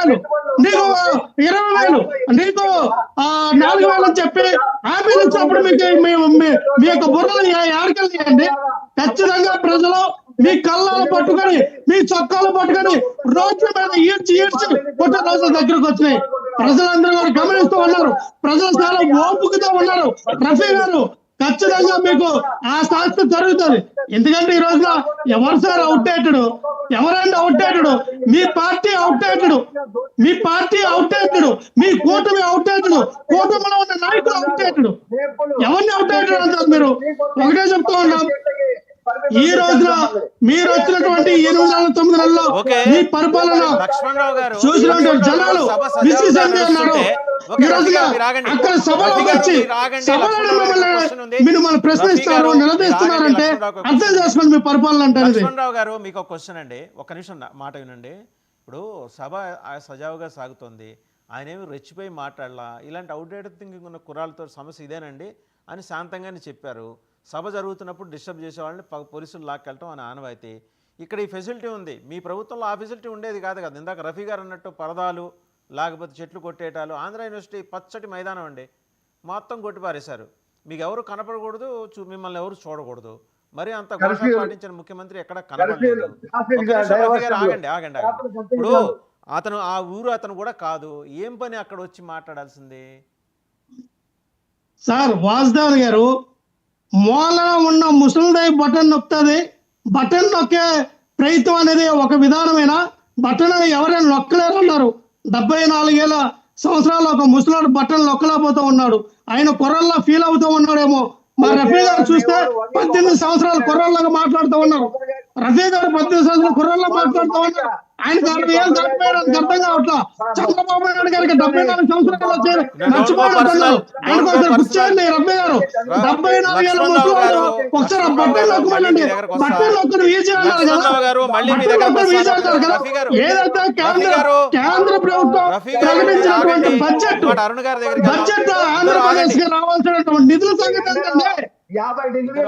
20,000, నీకు 20,000, నీకు 4,000 అని చెప్పి హామీలు ఇచ్చినప్పుడు మీ యొక్క బుర్రలు ఏడకెళ్ళండి. ఖచ్చితంగా ప్రజలు మీ కళ్ళాలు పట్టుకొని మీ చొక్కాలు పట్టుకొని రోడ్ల మీద ఈడ్చి కొట్టే రోజుల దగ్గరకు వచ్చినాయి. ప్రజలందరూ కూడా గమనిస్తూ ఉన్నారు. ప్రజలు చాలా ఓపుకతో ఉన్నారు. రఫీ గారు ఖచ్చితంగా మీకు ఆ శాస్త్ర జరుగుతుంది. ఎందుకంటే ఈ రోజున ఎవరు సార్ అవుట్డేటెడ్, ఎవరండి అవుట్డేటెడ్? మీ పార్టీ అవుట్డేటెడ్, మీ పార్టీ అవుట్డేటెడ్, మీ కూటమి అవుట్డేటెడ్, కూటమిలో ఉన్న నాయకులు అవుట్డేటెడ్. ఎవరిని అవుట్డేటెడ్ అంటారు మీరు? ఒకటే చెప్తూ ఉన్నాం, ఈ రోజున మీరు వచ్చినటువంటి 8 నెలల్లో మీ పరిపాలన చూసినటువంటి జనాలు విసిసండి అన్నారు. ఈ రోజున అక్కడ సభలో వచ్చి మిమ్మల్ని ప్రశ్నిస్తారు, నిలదీస్తున్నారంటే అర్థం చేసుకోండి మీ పరిపాలన అంటే. లక్ష్మణరావు గారు మీకు ఒక క్వశ్చన్ అండి, ఒక్క నిమిషం మాట వినండి. ఇప్పుడు సభ సజావుగా సాగుతోంది, ఆయన ఏమి రెచ్చిపోయి మాట్లాడలా, ఇలాంటి అవుట్డేటెడ్ థింకింగ్ ఉన్న కుర్రాలతో సమస్య ఇదేనండి అని శాంతంగానే చెప్పారు. సభ జరుగుతున్నప్పుడు డిస్టర్బ్ చేసే వాళ్ళని పోలీసులు లాక్కెళ్ళటం అని ఆనవాయితీ. ఇక్కడ ఈ ఫెసిలిటీ ఉంది, మీ ప్రభుత్వంలో ఆ ఫెసిలిటీ ఉండేది కాదు కదా. ఇందాక రఫీ గారు అన్నట్టు పరదాలు లేకపోతే చెట్లు కొట్టేటాలు. ఆంధ్ర యూనివర్సిటీ పచ్చటి మైదానం అండి, మొత్తం కొట్టిపారేశారు. మీకు ఎవరు కనపడకూడదు, మిమ్మల్ని ఎవరు చూడకూడదు. మరి అంత ఘోష పాటించిన ముఖ్యమంత్రి ఎక్కడ కనపడలేదు. ఆగండి. ఇప్పుడు అతను ఆ ఊరు అతను కూడా కాదు, ఏం పని అక్కడ వచ్చి మాట్లాడాల్సింది? సార్ వాసుదేవన్ గారు, మూలన ఉన్న ముసలిదై బటన్ నొక్కుతుంది. బటన్ నొక్కే ప్రయత్నం అనేది ఒక విధానమైన బటన్ అని ఎవరైనా నొక్కలేరు అన్నారు. 74 సంవత్సరాలు ఒక ముసలాడు బటన్ నొక్కలేకపోతూ ఉన్నాడు. ఆయన కుర్రల్లా ఫీల్ అవుతూ ఉన్నాడేమో. మా రఫీ గారు చూస్తే 18 సంవత్సరాలు కుర్రల్లాగా మాట్లాడుతూ ఉన్నారు. రఫీ గారు 18 సంవత్సరాలు కుర్రల్లా మాట్లాడుతూ ఉన్నారు. ఆయనకు 60 ఏళ్ళు దాటిపోయడానికి అర్థం కావట్లా. చంద్రబాబు నాయుడు గారికి 74 సంవత్సరాలు వచ్చారు, మర్చిపోతున్నారు. ఆయనకు ఒకసారి కూర్చోండి రఫీ గారు. 74 ఏళ్ళ ముసలాడు ఒకసారి బట్టలు నొక్కమనండి. బట్టలు నొక్కరు ఈజీ అన్నారు కదా, బట్టలు నొక్కరు ఈజీ అన్నారు కదా. ఏదైతే కేంద్ర ప్రభుత్వం ప్రకటించినటువంటి బడ్జెట్ ఆంధ్రప్రదేశ్ కి రావాల్సినటువంటి నిధుల సంగతి ఏంటంటే 50 డిగ్రీలు